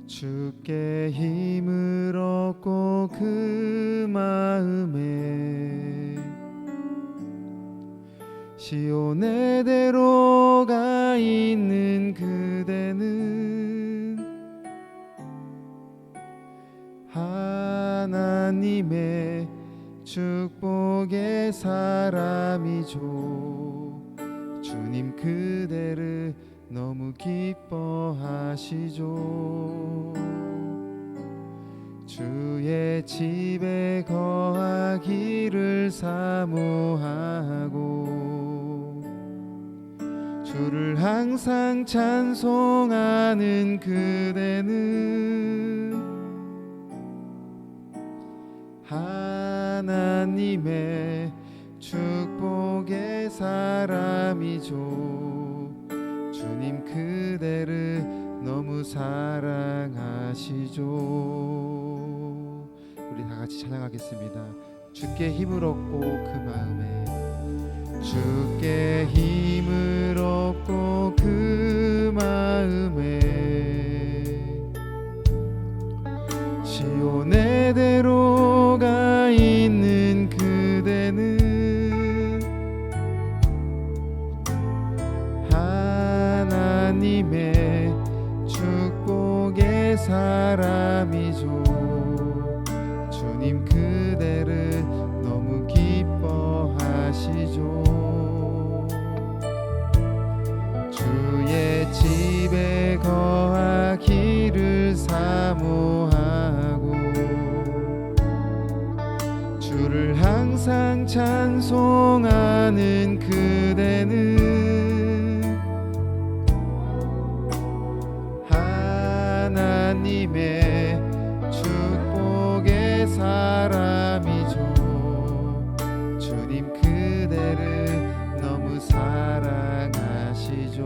주께 힘을 얻고 그 마음에 시온의 대로가 있는 그대는 하나님의 축복의 사람이죠. 주님 그대를 너무 기뻐하시죠. 주의 집에 거하기를 사모하고 주를 항상 찬송하는 그대는 하나님의 축복의 사람이죠. 주님 그대를 너무 사랑하시죠. 우리 다 같이 찬양하겠습니다. 주께 힘을 얻고 그 마음에 주께 힘을 얻고 그 마음에 시온의 대로가 있는 그대는 하나님의 축복의 사람이죠. 주님 그대를 너무 기뻐하시죠. 주의 집에 거하기를 사모하고 주를 항상 찬송하는 그대는 하나님의 축복의 사람이죠. 주님 그대를 너무 사랑하시죠.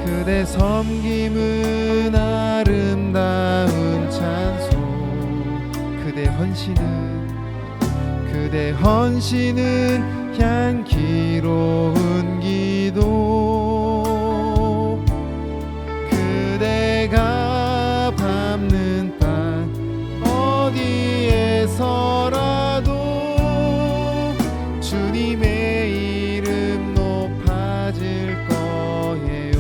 그대 섬김은 아름다운 찬송, 그대 헌신은 향기로운 기도. 그대가 밟는 땅 어디에서라도 주님의 이름 높아질 거예요.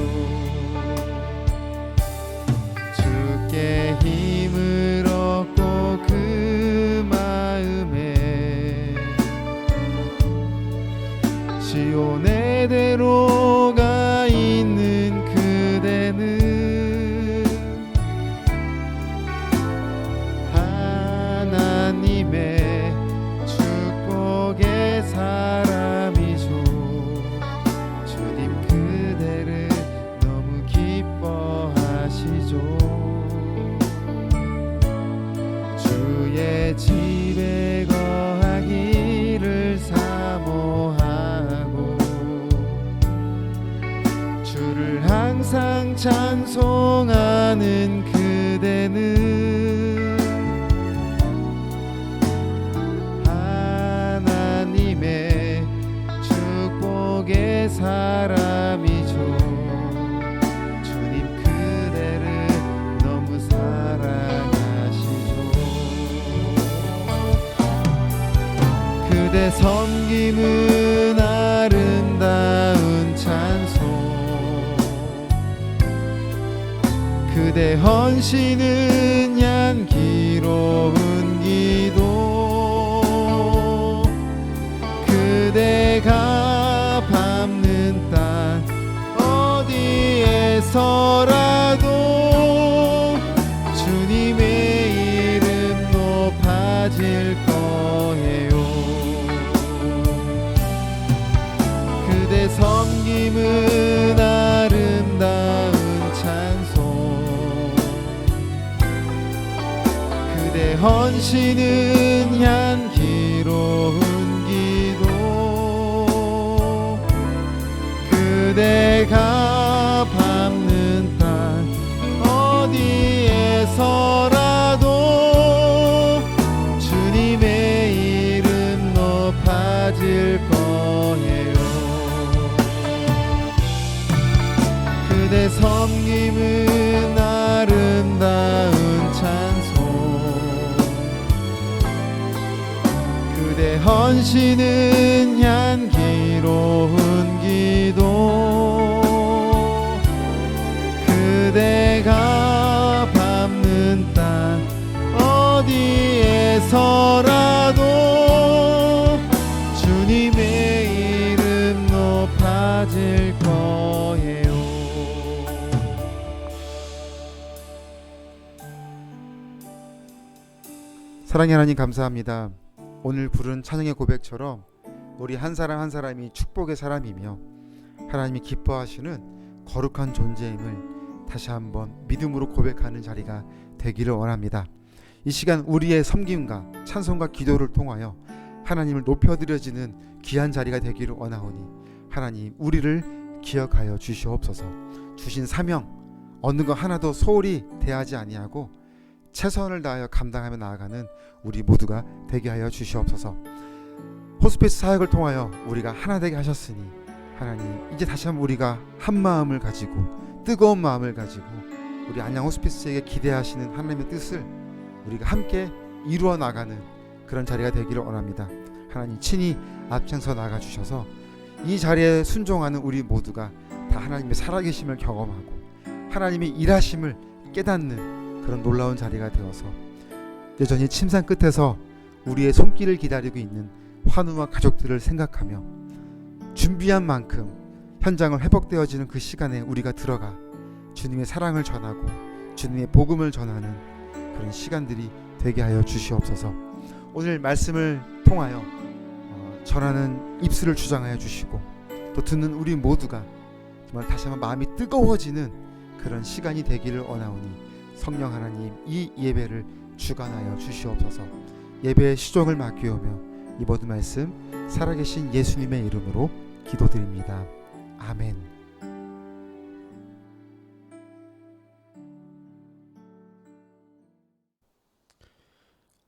주께 힘을 얻고 그 마음에 시온의 대로가 있는 그대는 하나님의 축복의 사람이죠. 주님 그대를 너무 기뻐하시죠. 주의 집에 거하기를 사모하고 주를 항상 찬송하는 그대는 하나님의 축복의 사람이죠. 주님 그대를 너무 사랑하시죠. 그대 섬김은 아름다운 찬송, 그대 헌신은 향기로운 기도. 그대가 밟는 땅 어디에서라도 주님의 이름 높아질 거예요. 그대 섬김은 아름다운 찬송, 그대 헌신은 향기로운 기도. 그대가 밟는 땅 어디에서라도 주님의 이름 높아질 거예요. 그대 섬김은 아름다운 찬송, 그대 헌신은 향기로운 기도, 그대가 밟는 땅 어디에서라도 주님의 이름 높아질 거예요. 사랑의 하나님, 감사합니다. 오늘 부른 찬양의 고백처럼 우리 한 사람 한 사람이 축복의 사람이며 하나님이 기뻐하시는 거룩한 존재임을 다시 한번 믿음으로 고백하는 자리가 되기를 원합니다. 이 시간 우리의 섬김과 찬송과 기도를 통하여 하나님을 높여드려지는 귀한 자리가 되기를 원하오니 하나님, 우리를 기억하여 주시옵소서. 주신 사명 어느 것 하나도 소홀히 대하지 아니하고 최선을 다하여 감당하며 나아가는 우리 모두가 되게 하여 주시옵소서. 호스피스 사역을 통하여 우리가 하나 되게 하셨으니 하나님, 이제 다시 한번 우리가 한 마음을 가지고 뜨거운 마음을 가지고 우리 안양 호스피스에게 기대하시는 하나님의 뜻을 우리가 함께 이루어 나가는 그런 자리가 되기를 원합니다. 하나님 친히 앞장서 나가 주셔서 이 자리에 순종하는 우리 모두가 다 하나님의 살아계심을 경험하고 하나님의 일하심을 깨닫는 그런 놀라운 자리가 되어서 여전히 침상 끝에서 우리의 손길을 기다리고 있는 환우와 가족들을 생각하며 준비한 만큼 현장을 회복되어지는 그 시간에 우리가 들어가 주님의 사랑을 전하고 주님의 복음을 전하는 그런 시간들이 되게 하여 주시옵소서. 오늘 말씀을 통하여 전하는 입술을 주장하여 주시고 또 듣는 우리 모두가 정말 다시 한번 마음이 뜨거워지는 그런 시간이 되기를 원하오니 성령 하나님, 이 예배를 주관하여 주시옵소서. 예배의 시종을 맡기오며 이 모든 말씀 살아계신 예수님의 이름으로 기도드립니다. 아멘.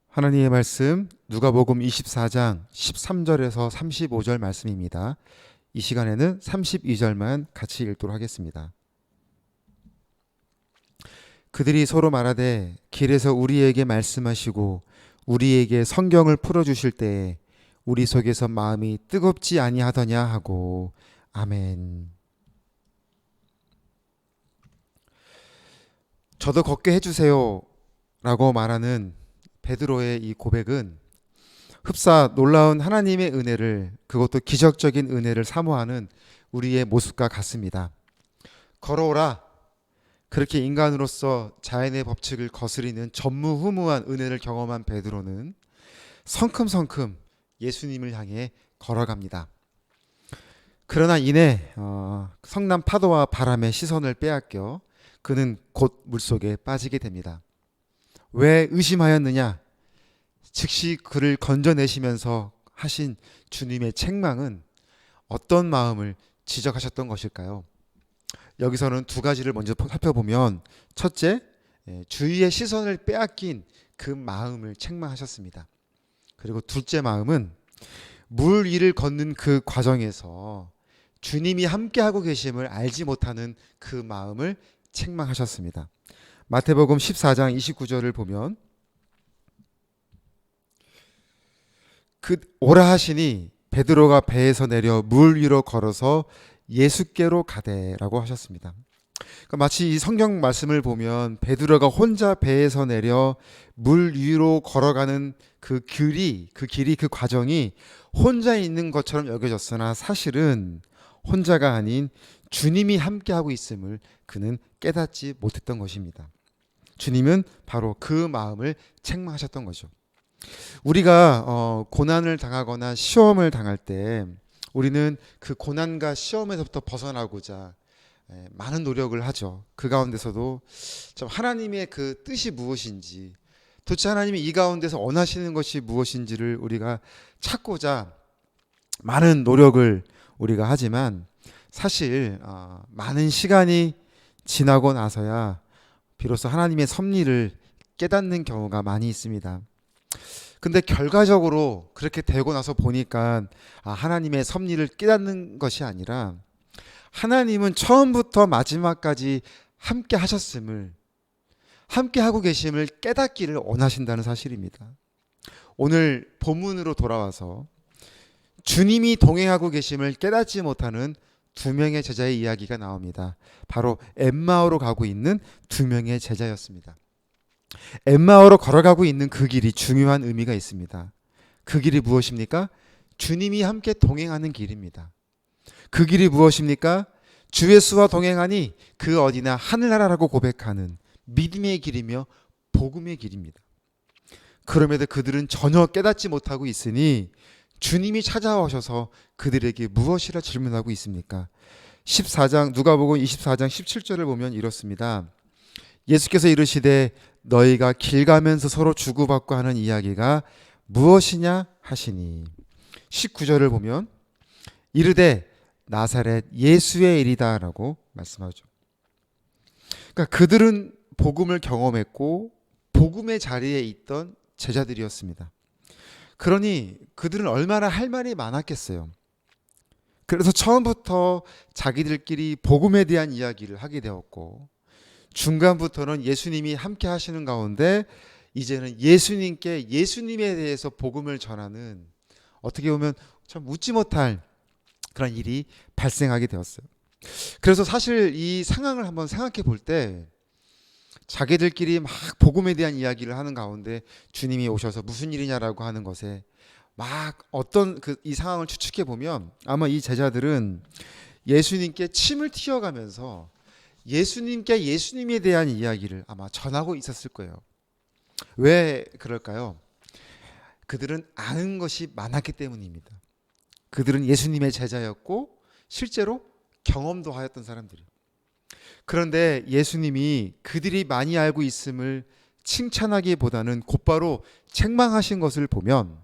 하나님의 말씀 누가복음 24장 13절에서 35절 말씀입니다. 이 시간에는 32절만 같이 읽도록 하겠습니다. 그들이 서로 말하되 길에서 우리에게 말씀하시고 우리에게 성경을 풀어주실 때에 우리 속에서 마음이 뜨겁지 아니하더냐 하고. 아멘. 저도 걷게 해주세요 라고 말하는 베드로의 이 고백은 흡사 놀라운 하나님의 은혜를, 그것도 기적적인 은혜를 사모하는 우리의 모습과 같습니다. 걸어오라, 그렇게 인간으로서 자연의 법칙을 거스리는 전무후무한 은혜를 경험한 베드로는 성큼성큼 예수님을 향해 걸어갑니다. 그러나 이내 성난 파도와 바람의 시선을 빼앗겨 그는 곧 물속에 빠지게 됩니다. 왜 의심하였느냐? 즉시 그를 건져내시면서 하신 주님의 책망은 어떤 마음을 지적하셨던 것일까요? 여기서는 두 가지를 먼저 살펴보면, 첫째, 주위의 시선을 빼앗긴 그 마음을 책망하셨습니다. 그리고 둘째 마음은 물 위를 걷는 그 과정에서 주님이 함께하고 계심을 알지 못하는 그 마음을 책망하셨습니다. 마태복음 14장 29절을 보면 그 오라 하시니 베드로가 배에서 내려 물 위로 걸어서 예수께로 가되라고 하셨습니다. 그러니까 마치 이 성경 말씀을 보면 베드로가 혼자 배에서 내려 물 위로 걸어가는 그 길이 그 과정이 혼자 있는 것처럼 여겨졌으나 사실은 혼자가 아닌 주님이 함께하고 있음을 그는 깨닫지 못했던 것입니다. 주님은 바로 그 마음을 책망하셨던 거죠. 우리가 고난을 당하거나 시험을 당할 때 우리는 그 고난과 시험에서부터 벗어나고자 많은 노력을 하죠. 그 가운데서도 참 하나님의 그 뜻이 무엇인지, 도대체 하나님이 이 가운데서 원하시는 것이 무엇인지를 우리가 찾고자 많은 노력을 우리가 하지만 사실 많은 시간이 지나고 나서야 비로소 하나님의 섭리를 깨닫는 경우가 많이 있습니다. 근데 결과적으로 그렇게 되고 나서 보니까 하나님의 섭리를 깨닫는 것이 아니라 하나님은 처음부터 마지막까지 함께 하셨음을, 함께 하고 계심을 깨닫기를 원하신다는 사실입니다. 오늘 본문으로 돌아와서 주님이 동행하고 계심을 깨닫지 못하는 두 명의 제자의 이야기가 나옵니다. 바로 엠마오로 가고 있는 두 명의 제자였습니다. 엠마오로 걸어가고 있는 그 길이 중요한 의미가 있습니다. 그 길이 무엇입니까? 주님이 함께 동행하는 길입니다. 그 길이 무엇입니까? 주 예수와 동행하니 그 어디나 하늘나라라고 고백하는 믿음의 길이며 복음의 길입니다. 그럼에도 그들은 전혀 깨닫지 못하고 있으니 주님이 찾아오셔서 그들에게 무엇이라 질문하고 있습니까? 14장 누가복음 24장 17절을 보면 이렇습니다. 예수께서 이르시되 너희가 길 가면서 서로 주고받고 하는 이야기가 무엇이냐 하시니 19절을 보면 이르되 나사렛 예수의 일이다 라고 말씀하죠. 그러니까 그들은 복음을 경험했고 복음의 자리에 있던 제자들이었습니다. 그러니 그들은 얼마나 할 말이 많았겠어요. 그래서 처음부터 자기들끼리 복음에 대한 이야기를 하게 되었고 중간부터는 예수님이 함께 하시는 가운데 이제는 예수님께 예수님에 대해서 복음을 전하는 어떻게 보면 참 웃지 못할 그런 일이 발생하게 되었어요. 그래서 사실 이 상황을 한번 생각해 볼 때 자기들끼리 막 복음에 대한 이야기를 하는 가운데 주님이 오셔서 무슨 일이냐라고 하는 것에 막 어떤 이 상황을 추측해 보면 아마 이 제자들은 예수님께 침을 튀어가면서 예수님께 예수님에 대한 이야기를 아마 전하고 있었을 거예요. 왜 그럴까요? 그들은 아는 것이 많았기 때문입니다. 그들은 예수님의 제자였고 실제로 경험도 하였던 사람들이에요. 그런데 예수님이 그들이 많이 알고 있음을 칭찬하기보다는 곧바로 책망하신 것을 보면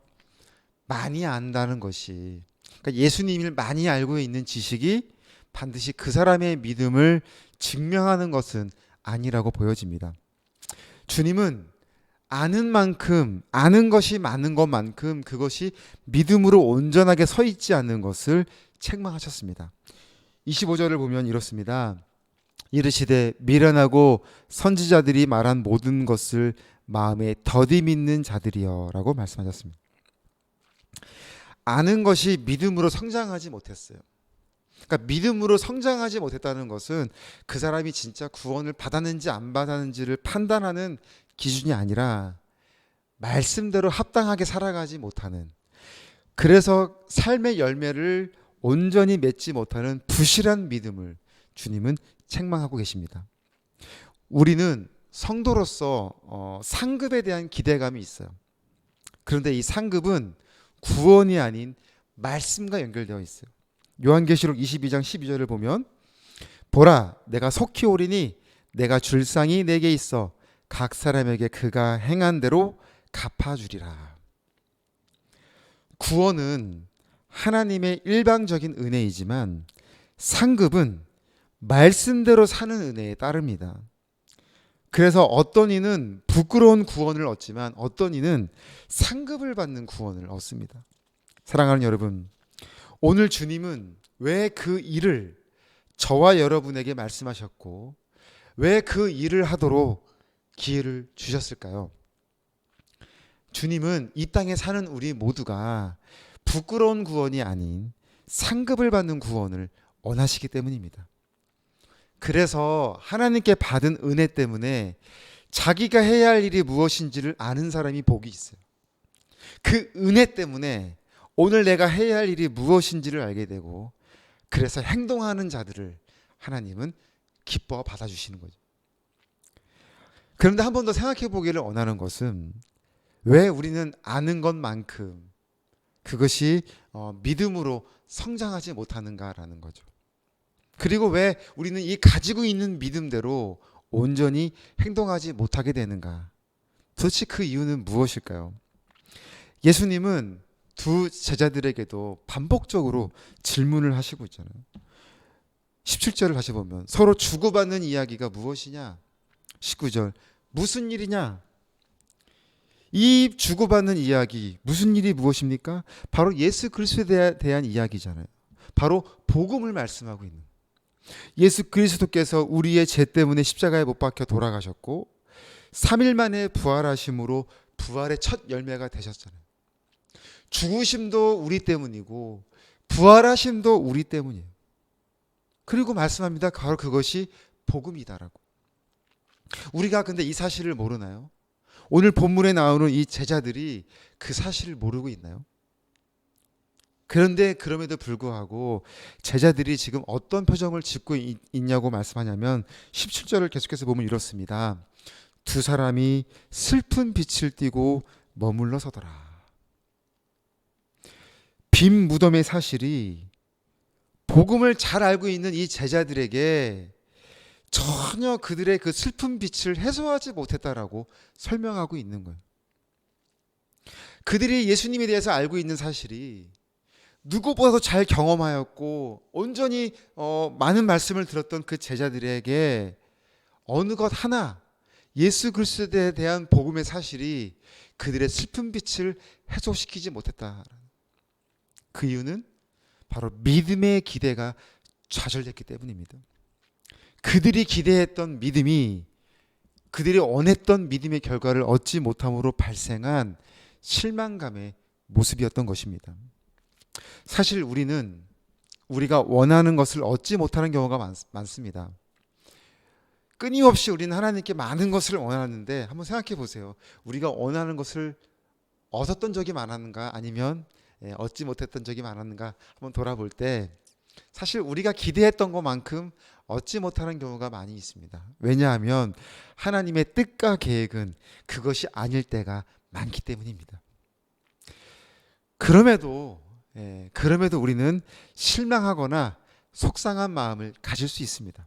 많이 안다는 것이, 그러니까 예수님을 많이 알고 있는 지식이 반드시 그 사람의 믿음을 증명하는 것은 아니라고 보여집니다. 주님은 아는 만큼, 아는 것이 많은 것만큼 그것이 믿음으로 온전하게 서 있지 않는 것을 책망하셨습니다. 25절을 보면 이렇습니다. 이르시되 미련하고 선지자들이 말한 모든 것을 마음에 더디 믿는 자들이여 라고 말씀하셨습니다. 아는 것이 믿음으로 성장하지 못했어요. 그러니까 믿음으로 성장하지 못했다는 것은 그 사람이 진짜 구원을 받았는지 안 받았는지를 판단하는 기준이 아니라 말씀대로 합당하게 살아가지 못하는, 그래서 삶의 열매를 온전히 맺지 못하는 부실한 믿음을 주님은 책망하고 계십니다. 우리는 성도로서 상급에 대한 기대감이 있어요. 그런데 이 상급은 구원이 아닌 말씀과 연결되어 있어요. 요한계시록 22장 12절을 보면 보라 내가 속히 오리니 내가 줄 상이 내게 있어 각 사람에게 그가 행한 대로 갚아주리라. 구원은 하나님의 일방적인 은혜이지만 상급은 말씀대로 사는 은혜에 따릅니다. 그래서 어떤 이는 부끄러운 구원을 얻지만 어떤 이는 상급을 받는 구원을 얻습니다. 사랑하는 여러분, 오늘 주님은 왜 그 일을 저와 여러분에게 말씀하셨고 왜 그 일을 하도록 기회를 주셨을까요? 주님은 이 땅에 사는 우리 모두가 부끄러운 구원이 아닌 상급을 받는 구원을 원하시기 때문입니다. 그래서 하나님께 받은 은혜 때문에 자기가 해야 할 일이 무엇인지를 아는 사람이 복이 있어요. 그 은혜 때문에 오늘 내가 해야 할 일이 무엇인지를 알게 되고 그래서 행동하는 자들을 하나님은 기뻐 받아주시는 거죠. 그런데 한 번 더 생각해 보기를 원하는 것은 왜 우리는 아는 것만큼 그것이 믿음으로 성장하지 못하는가라는 거죠. 그리고 왜 우리는 이 가지고 있는 믿음대로 온전히 행동하지 못하게 되는가? 도대체 그 이유는 무엇일까요? 예수님은 두 제자들에게도 반복적으로 질문을 하시고 있잖아요. 17절을 다시 보면 서로 주고받는 이야기가 무엇이냐? 19절 무슨 일이냐? 이 주고받는 이야기 무슨 일이 무엇입니까? 바로 예수 그리스도에 대한 이야기잖아요. 바로 복음을 말씀하고 있는. 예수 그리스도께서 우리의 죄 때문에 십자가에 못 박혀 돌아가셨고 3일 만에 부활하심으로 부활의 첫 열매가 되셨잖아요. 죽으심도 우리 때문이고 부활하심도 우리 때문이에요. 그리고 말씀합니다. 바로 그것이 복음이다라고. 우리가 근데 이 사실을 모르나요? 오늘 본문에 나오는 이 제자들이 그 사실을 모르고 있나요? 그런데 그럼에도 불구하고 제자들이 지금 어떤 표정을 짓고 있냐고 말씀하냐면 17절을 계속해서 보면 이렇습니다. 두 사람이 슬픈 빛을 띠고 머물러 서더라. 빈 무덤의 사실이 복음을 잘 알고 있는 이 제자들에게 전혀 그들의 그 슬픈 빛을 해소하지 못했다라고 설명하고 있는 거예요. 그들이 예수님에 대해서 알고 있는 사실이 누구보다도 잘 경험하였고 온전히 많은 말씀을 들었던 그 제자들에게 어느 것 하나 예수 그리스도에 대한 복음의 사실이 그들의 슬픈 빛을 해소시키지 못했다. 그 이유는 바로 믿음의 기대가 좌절됐기 때문입니다. 그들이 기대했던 믿음이 그들이 원했던 믿음의 결과를 얻지 못함으로 발생한 실망감의 모습이었던 것입니다. 사실 우리는 우리가 원하는 것을 얻지 못하는 경우가 많습니다. 끊임없이 우리는 하나님께 많은 것을 원하는데 한번 생각해 보세요. 우리가 원하는 것을 얻었던 적이 많았는가 아니면 얻지 못했던 적이 많았는가 한번 돌아볼 때 사실 우리가 기대했던 것만큼 얻지 못하는 경우가 많이 있습니다. 왜냐하면 하나님의 뜻과 계획은 그것이 아닐 때가 많기 때문입니다. 그럼에도 우리는 실망하거나 속상한 마음을 가질 수 있습니다.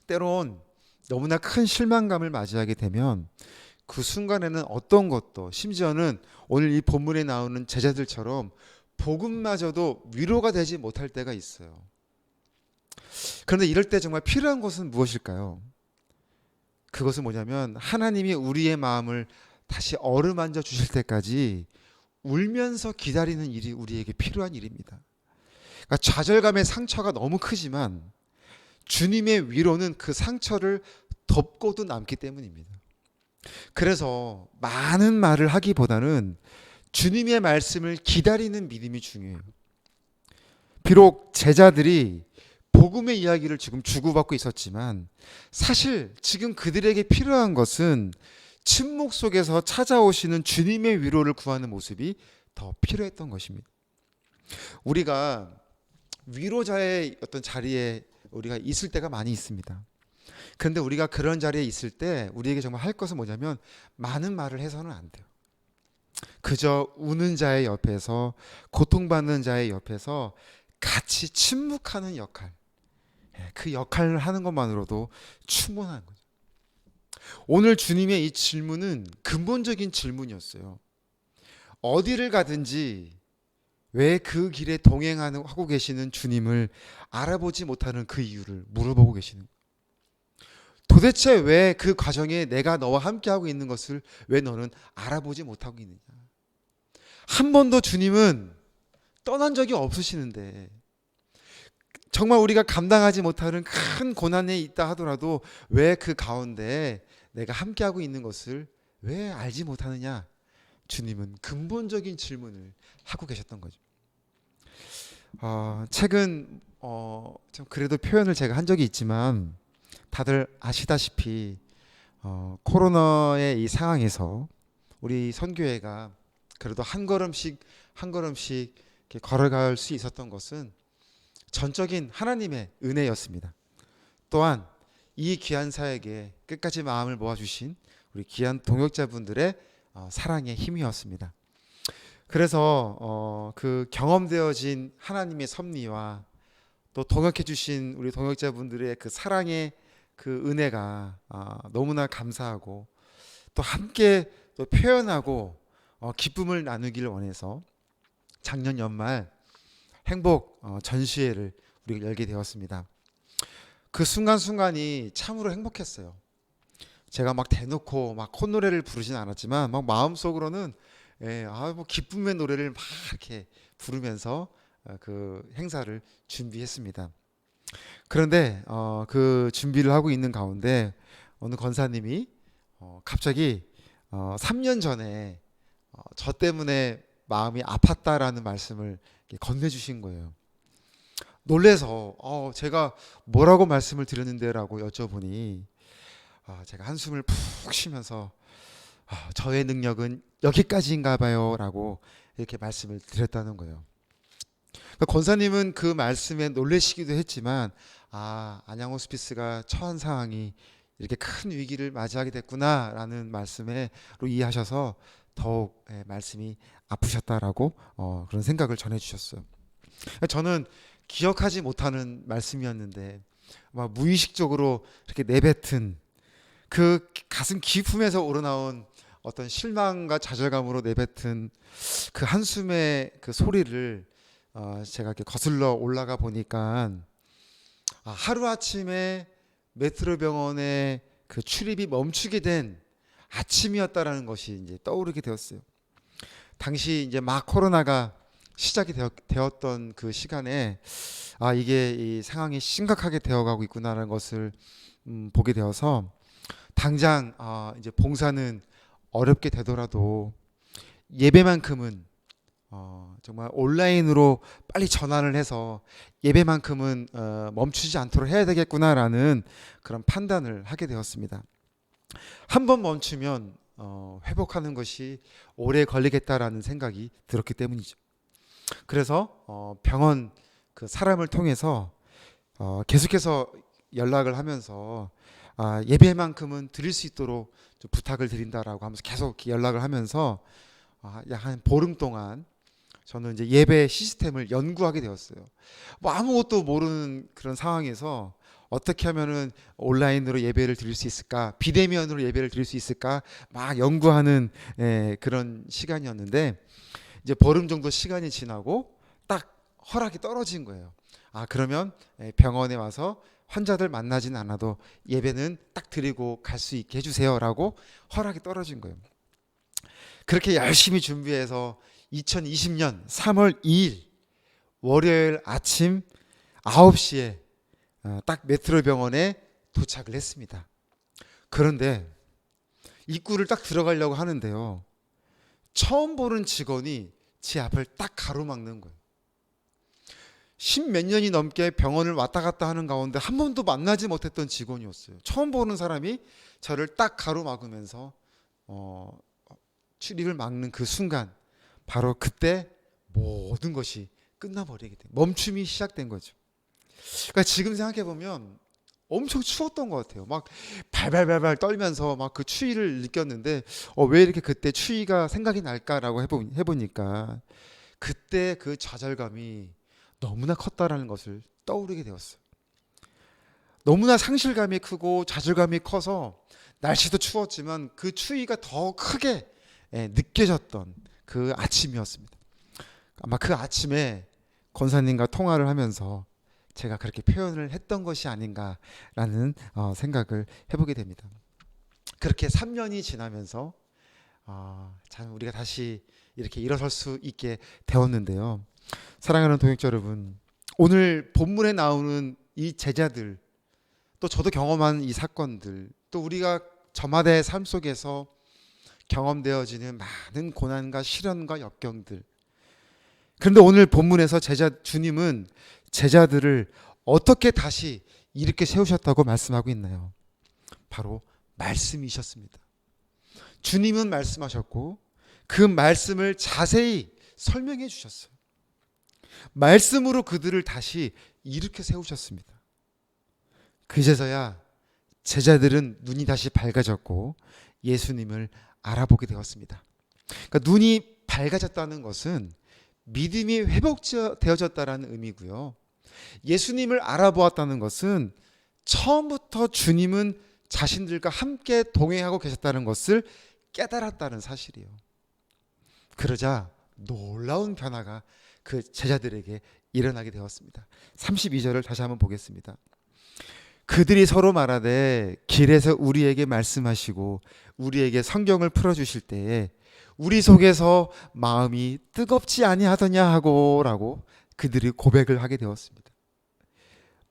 때론 너무나 큰 실망감을 맞이하게 되면 그 순간에는 어떤 것도 심지어는 오늘 이 본문에 나오는 제자들처럼 복음마저도 위로가 되지 못할 때가 있어요. 그런데 이럴 때 정말 필요한 것은 무엇일까요? 그것은 뭐냐면 하나님이 우리의 마음을 다시 어루만져 주실 때까지 울면서 기다리는 일이 우리에게 필요한 일입니다. 그러니까 좌절감의 상처가 너무 크지만 주님의 위로는 그 상처를 덮고도 남기 때문입니다. 그래서 많은 말을 하기보다는 주님의 말씀을 기다리는 믿음이 중요해요. 비록 제자들이 복음의 이야기를 지금 주고받고 있었지만 사실 지금 그들에게 필요한 것은 침묵 속에서 찾아오시는 주님의 위로를 구하는 모습이 더 필요했던 것입니다. 우리가 위로자의 어떤 자리에 우리가 있을 때가 많이 있습니다. 그런데 우리가 그런 자리에 있을 때 우리에게 정말 할 것은 뭐냐면 많은 말을 해서는 안 돼요. 그저 우는 자의 옆에서 고통받는 자의 옆에서 같이 침묵하는 역할, 그 역할을 하는 것만으로도 충분한 거죠. 오늘 주님의 이 질문은 근본적인 질문이었어요. 어디를 가든지 왜 그 길에 동행하고 계시는 주님을 알아보지 못하는 그 이유를 물어보고 계시는 거예요. 도대체 왜 그 과정에 내가 너와 함께하고 있는 것을 왜 너는 알아보지 못하고 있느냐. 한 번도 주님은 떠난 적이 없으시는데 정말 우리가 감당하지 못하는 큰 고난에 있다 하더라도 왜 그 가운데 내가 함께하고 있는 것을 왜 알지 못하느냐. 주님은 근본적인 질문을 하고 계셨던 거죠. 최근 좀 그래도 표현을 제가 한 적이 있지만 다들 아시다시피 코로나의 이 상황에서 우리 선교회가 그래도 한 걸음씩 이렇게 걸어갈 수 있었던 것은 전적인 하나님의 은혜였습니다. 또한 이 귀한 사역에 끝까지 마음을 모아주신 우리 귀한 동역자분들의 사랑의 힘이었습니다. 그래서 그 경험되어진 하나님의 섭리와 또 동역해 주신 우리 동역자분들의 그 사랑의 그 은혜가 너무나 감사하고 또 함께 또 표현하고 기쁨을 나누기를 원해서 작년 연말 행복 전시회를 우리가 열게 되었습니다. 그 순간순간이 참으로 행복했어요. 제가 막 대놓고 막 콧노래를 부르진 않았지만 막 마음속으로는 뭐 기쁨의 노래를 막 이렇게 부르면서 그 행사를 준비했습니다. 그런데 그 준비를 하고 있는 가운데 어느 권사님이 갑자기 3년 전에 저 때문에 마음이 아팠다라는 말씀을 이렇게 건네주신 거예요. 놀래서 제가 뭐라고 말씀을 드렸는데라고 여쭤보니 제가 한숨을 푹 쉬면서 저의 능력은 여기까지인가 봐요라고 이렇게 말씀을 드렸다는 거예요. 그러니까 권사님은 그 말씀에 놀라시기도 했지만 안양 호스피스가 처한 상황이 이렇게 큰 위기를 맞이하게 됐구나라는 말씀으로 이해하셔서 더욱 말씀이 아프셨다라고 그런 생각을 전해주셨어요. 저는 기억하지 못하는 말씀이었는데 막 무의식적으로 이렇게 내뱉은 그 가슴 깊음에서 우러나온 어떤 실망과 좌절감으로 내뱉은 그 한숨의 그 소리를 제가 이렇게 거슬러 올라가 보니까 하루아침에 메트로 병원에 그 출입이 멈추게 된 아침이었다라는 것이 이제 떠오르게 되었어요. 당시 이제 막 코로나가 시작이 되었던 그 시간에 이게 이 상황이 심각하게 되어가고 있구나라는 것을 보게 되어서 당장 이제 봉사는 어렵게 되더라도 예배만큼은 정말 온라인으로 빨리 전환을 해서 예배만큼은 멈추지 않도록 해야 되겠구나라는 그런 판단을 하게 되었습니다. 한 번 멈추면 회복하는 것이 오래 걸리겠다라는 생각이 들었기 때문이죠. 그래서 병원 그 사람을 통해서 계속해서 연락을 하면서 예배만큼은 드릴 수 있도록 좀 부탁을 드린다라고 하면서 계속 연락을 하면서 약 한 보름 동안 저는 이제 예배 시스템을 연구하게 되었어요. 뭐 아무것도 모르는 그런 상황에서 어떻게 하면은 온라인으로 예배를 드릴 수 있을까, 비대면으로 예배를 드릴 수 있을까 막 연구하는 그런 시간이었는데 이제 보름 정도 시간이 지나고 딱 허락이 떨어진 거예요. 그러면 병원에 와서 환자들 만나진 않아도 예배는 딱 드리고 갈 수 있게 해주세요라고 허락이 떨어진 거예요. 그렇게 열심히 준비해서 2020년 3월 2일 월요일 아침 9시에 딱 메트로 병원에 도착을 했습니다. 그런데 입구를 딱 들어가려고 하는데요, 처음 보는 직원이 제 앞을 딱 가로막는 거예요. 십몇 년이 넘게 병원을 왔다 갔다 하는 가운데 한 번도 만나지 못했던 직원이었어요. 처음 보는 사람이 저를 딱 가로막으면서 출입을 막는 그 순간, 바로 그때 모든 것이 끝나버리게 돼. 멈춤이 시작된 거죠. 그러니까 지금 생각해 보면 엄청 추웠던 것 같아요. 막 발발발발 떨면서 막 그 추위를 느꼈는데 왜 이렇게 그때 추위가 생각이 날까라고 해보니까 그때 그 좌절감이 너무나 컸다라는 것을 떠오르게 되었어요. 너무나 상실감이 크고 좌절감이 커서 날씨도 추웠지만 그 추위가 더 크게 느껴졌던 그 아침이었습니다. 아마 그 아침에 권사님과 통화를 하면서 제가 그렇게 표현을 했던 것이 아닌가라는 생각을 해보게 됩니다. 그렇게 3년이 지나면서 참 우리가 다시 이렇게 일어설 수 있게 되었는데요. 사랑하는 동역자 여러분, 오늘 본문에 나오는 이 제자들, 또 저도 경험한 이 사건들, 또 우리가 저마다의 삶 속에서 경험되어지는 많은 고난과 시련과 역경들, 그런데 오늘 본문에서 주님은 제자들을 어떻게 다시 이렇게 세우셨다고 말씀하고 있나요? 바로 말씀이셨습니다. 주님은 말씀하셨고 그 말씀을 자세히 설명해 주셨어요. 말씀으로 그들을 다시 일으켜 세우셨습니다. 그제서야 제자들은 눈이 다시 밝아졌고 예수님을 알아보게 되었습니다. 그러니까 눈이 밝아졌다는 것은 믿음이 회복되어졌다는 의미고요. 예수님을 알아보았다는 것은 처음부터 주님은 자신들과 함께 동행하고 계셨다는 것을 깨달았다는 사실이에요. 그러자 놀라운 변화가 그 제자들에게 일어나게 되었습니다. 32절을 다시 한번 보겠습니다. 그들이 서로 말하되 길에서 우리에게 말씀하시고 우리에게 성경을 풀어주실 때에 우리 속에서 마음이 뜨겁지 아니하더냐 하고 라고 그들이 고백을 하게 되었습니다.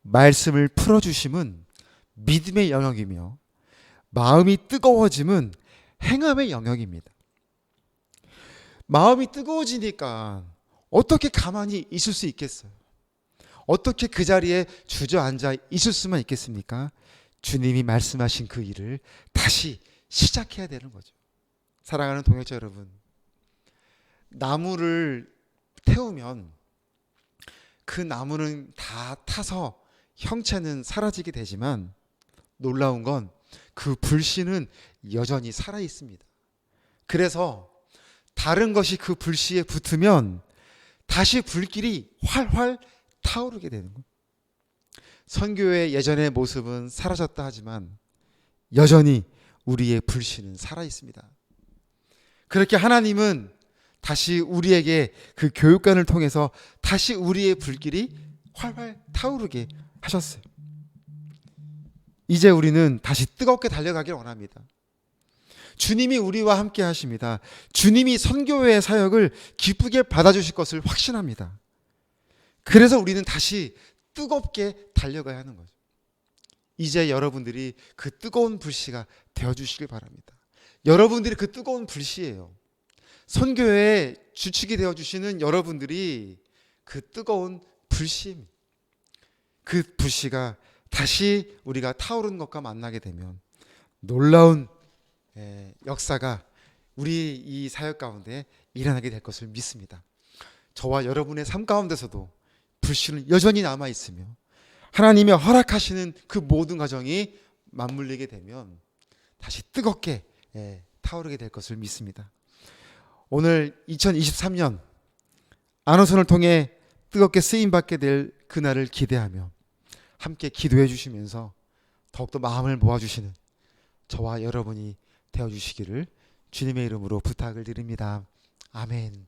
말씀을 풀어주심은 믿음의 영역이며 마음이 뜨거워짐은 행함의 영역입니다. 마음이 뜨거워지니까 어떻게 가만히 있을 수 있겠어요? 어떻게 그 자리에 주저앉아 있을 수만 있겠습니까? 주님이 말씀하신 그 일을 다시 시작해야 되는 거죠. 사랑하는 동역자 여러분, 나무를 태우면 그 나무는 다 타서 형체는 사라지게 되지만 놀라운 건 그 불씨는 여전히 살아 있습니다. 그래서 다른 것이 그 불씨에 붙으면 다시 불길이 활활 타오르게 되는 거예요. 선교의 예전의 모습은 사라졌다 하지만 여전히 우리의 불씨는 살아 있습니다. 그렇게 하나님은 다시 우리에게 그 교육관을 통해서 다시 우리의 불길이 활활 타오르게 하셨어요. 이제 우리는 다시 뜨겁게 달려가길 원합니다. 주님이 우리와 함께 하십니다. 주님이 선교회의 사역을 기쁘게 받아주실 것을 확신합니다. 그래서 우리는 다시 뜨겁게 달려가야 하는 거죠. 이제 여러분들이 그 뜨거운 불씨가 되어주시길 바랍니다. 여러분들이 그 뜨거운 불씨예요. 선교회의 주축이 되어주시는 여러분들이 그 뜨거운 불씨입니다. 그 불씨가 다시 우리가 타오르는 것과 만나게 되면 놀라운 역사가 우리 이 사역 가운데 일어나게 될 것을 믿습니다. 저와 여러분의 삶 가운데서도 불씨는 여전히 남아 있으며 하나님이 허락하시는 그 모든 과정이 맞물리게 되면 다시 뜨겁게 타오르게 될 것을 믿습니다. 오늘 2023년 안호선을 통해 뜨겁게 쓰임받게 될 그날을 기대하며 함께 기도해 주시면서 더욱더 마음을 모아주시는 저와 여러분이 되어주시기를 주님의 이름으로 부탁을 드립니다. 아멘.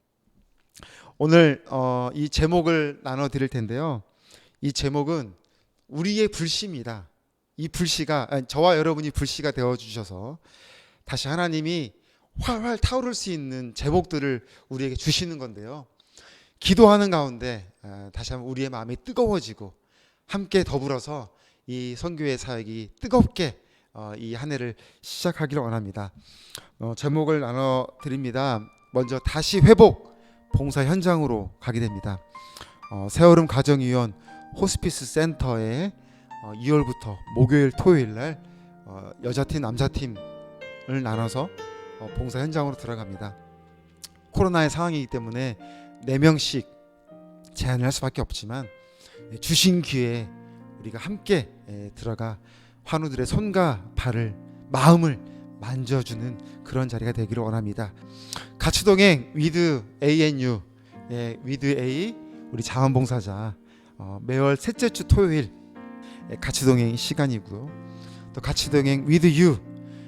오늘 이 제목을 나눠드릴 텐데요. 이 제목은 우리의 불씨입니다. 이 불씨가 저와 여러분이 불씨가 되어주셔서 다시 하나님이 활활 타오를 수 있는 제목들을 우리에게 주시는 건데요. 기도하는 가운데 다시 한번 우리의 마음이 뜨거워지고 함께 더불어서 이 선교의 사역이 뜨겁게 이 한 해를 시작하기를 원합니다. 제목을 나눠드립니다. 먼저 다시 회복 봉사 현장으로 가게 됩니다. 세월음 가정위원 호스피스 센터에 2월부터 목요일 토요일 날 여자팀 남자팀을 나눠서 봉사 현장으로 들어갑니다. 코로나의 상황이기 때문에 4명씩 제한을 할 수밖에 없지만 주신 기회에 우리가 함께 들어가 환우들의 손과 발을 마음을 만져주는 그런 자리가 되기를 원합니다. 가치동행 위드 ANU 위드 A 우리 자원봉사자 매월 셋째 주 토요일 가치동행 시간이고요. 또 가치동행 위드 U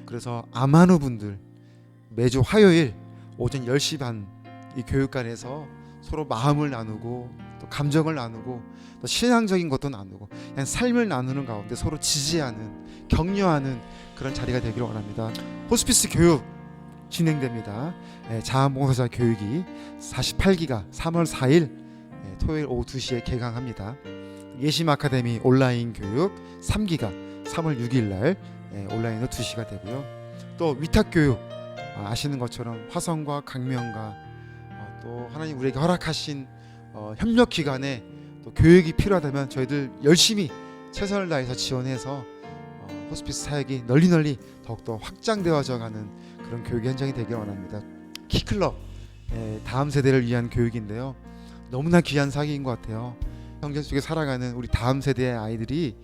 그래서 아마누 분들 매주 화요일 오전 10시 반 이 교육관에서 서로 마음을 나누고 또 감정을 나누고 또 신앙적인 것도 나누고 그냥 삶을 나누는 가운데 서로 지지하는 격려하는 그런 자리가 되기를 원합니다. 호스피스 교육 진행됩니다. 자원봉사자 교육이 48기가 3월 4일 토요일 오후 2시에 개강합니다. 예심 아카데미 온라인 교육 3기가 3월 6일 날 온라인으로 2시가 되고요. 또 위탁 교육 아시는 것처럼 화성과 강명과 또 하나님 우리에게 허락하신 협력 기관에 또 교육이 필요하다면 저희들 열심히 최선을 다해서 지원해서 호스피스 사역이 널리 더욱더 확장되어져 가는 그런 교육 현장이 되길 원합니다. 키클럽 다음 세대를 위한 교육인데요. 너무나 귀한 사역인 것 같아요. 경쟁 속에 살아가는 우리 다음 세대의 아이들이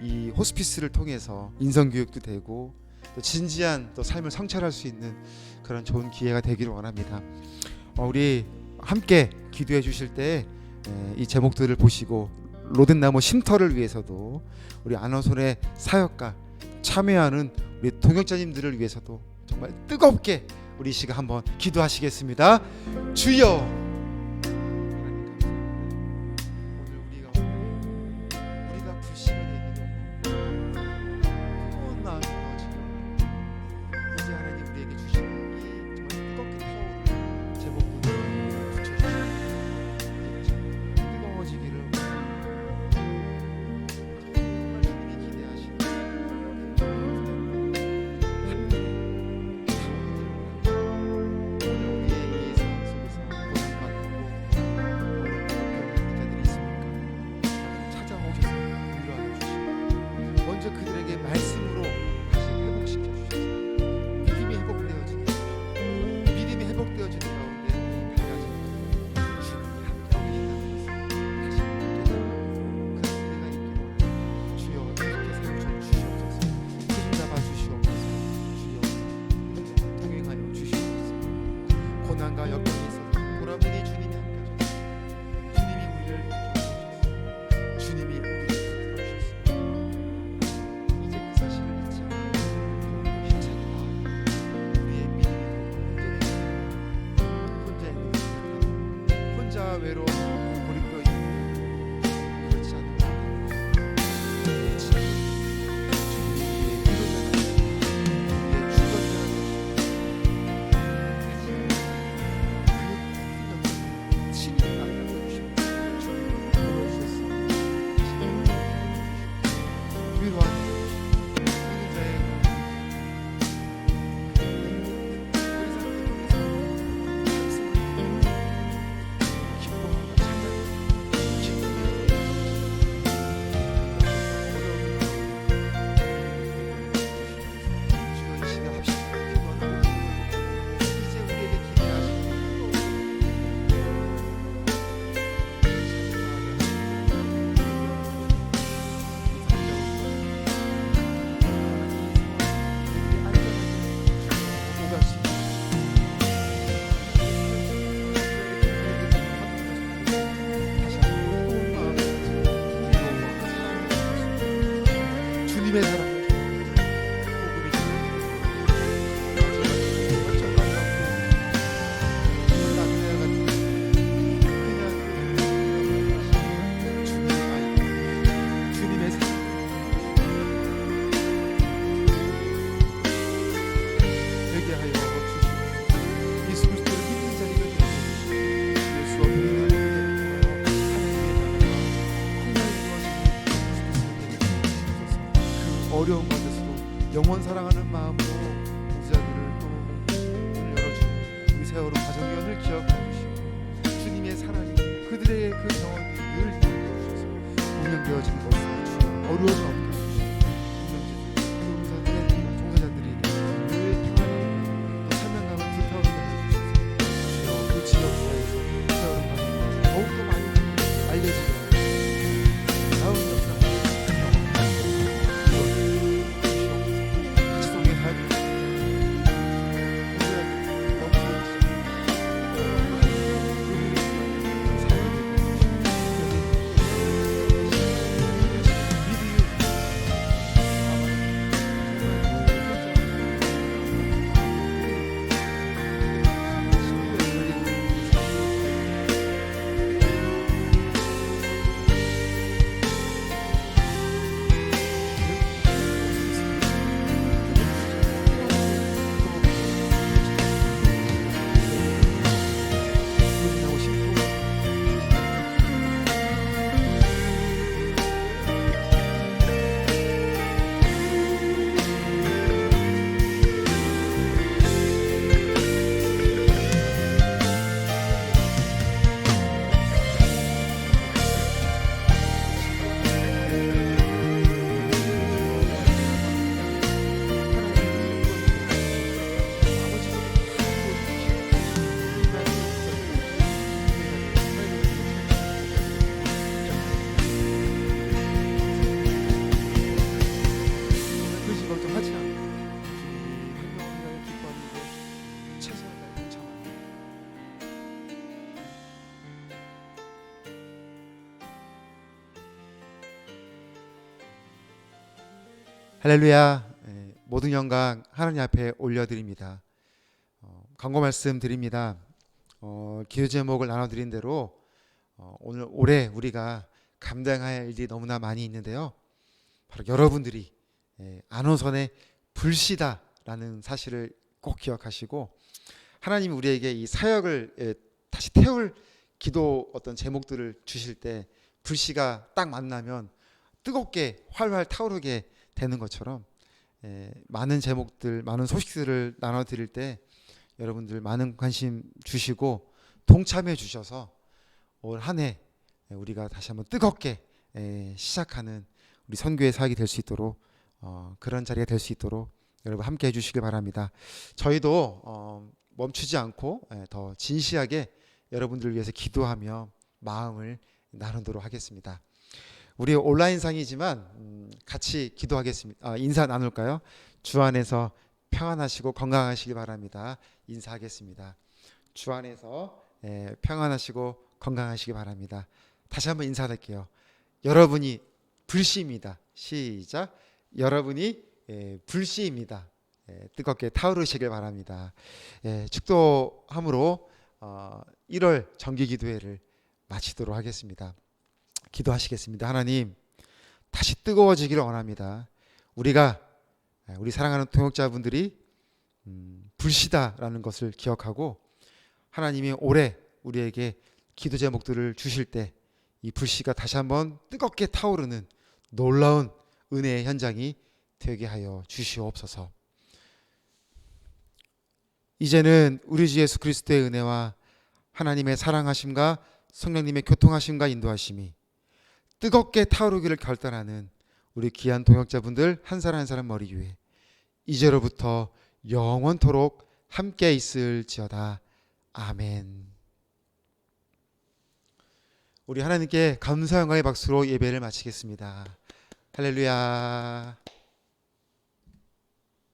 이 호스피스를 통해서 인성 교육도 되고 또 진지한 또 삶을 성찰할 수 있는 그런 좋은 기회가 되기를 원합니다. 우리 함께 기도해 주실 때 이 제목들을 보시고 로덴나무 쉼터를 위해서도 우리 안호선의 사역과 참여하는 우리 동역자님들을 위해서도 정말 뜨겁게 우리 시간 한번 기도하시겠습니다. 주여 외로움 고립되어 있는 그렇지 않은 그렇지 않은 우리의 위로자가 우리의 주권자가 친히 남겨주시고 주님을 보여주셨습니다. 위로하는 있는 자의 주님의 사랑을 복음이 주님의 사랑 되게 하여 주시고 예수 그리스도를 믿는 자리가 되어주시고 예수 앞에 어려운 가운데서도 영원 사랑하는 마음으로 목자들을 또 문을 열어주고 우리 세월호 가정위원을 기억하여 주시고 주님의 사랑이 그들의 그 경험이 늘 이루어져서 운영되어지는 것으로 주여 어려움을 없게 해주시고 운영자들의 종사자들이 늘 평안함과 또 사명감을 불타오르게 해주셔서 주여 그 지역사회에서 세월호 가정위원이 더욱더 많이 알려지고 나은 역사 할렐루야. 모든 영광 하나님 앞에 올려드립니다. 광고 말씀 드립니다. 기도 제목을 나눠드린 대로 오늘 올해 우리가 감당해야 할 일이 너무나 많이 있는데요. 바로 여러분들이 안호선의 불씨다라는 사실을 꼭 기억하시고 하나님이 우리에게 이 사역을 다시 태울 기도 어떤 제목들을 주실 때 불씨가 딱 만나면 뜨겁게 활활 타오르게 되는 것처럼 많은 제목들, 많은 소식들을 나눠드릴 때 여러분들 많은 관심 주시고 동참해 주셔서 올 한 해 우리가 다시 한번 뜨겁게 시작하는 우리 선교의 사역이 될 수 있도록 그런 자리가 될 수 있도록 여러분 함께 해주시길 바랍니다. 저희도 멈추지 않고 더 진시하게 여러분들을 위해서 기도하며 마음을 나누도록 하겠습니다. 우리 온라인상이지만 같이 기도하겠습니다. 인사 나눌까요? 주 안에서 평안하시고 건강하시길 바랍니다. 인사하겠습니다. 주 안에서 평안하시고 건강하시기 바랍니다. 다시 한번 인사드릴게요. 여러분이 불씨입니다. 시작. 여러분이 불씨입니다. 뜨겁게 타오르시길 바랍니다. 축도함으로 1월 정기기도회를 마치도록 하겠습니다. 기도하시겠습니다. 하나님, 다시 뜨거워지기를 원합니다. 우리 사랑하는 동역자분들이 불시다라는 것을 기억하고 하나님이 올해 우리에게 기도 제목들을 주실 때 이 불씨가 다시 한번 뜨겁게 타오르는 놀라운 은혜의 현장이 되게 하여 주시옵소서. 이제는 우리 주 예수 그리스도의 은혜와 하나님의 사랑하심과 성령님의 교통하심과 인도하심이 뜨겁게 타오르기를 결단하는 우리 귀한 동역자분들 한 사람 한 사람 머리 위에 이제로부터 영원토록 함께 있을지어다. 아멘. 우리 하나님께 감사 영광의 박수로 예배를 마치겠습니다. 할렐루야.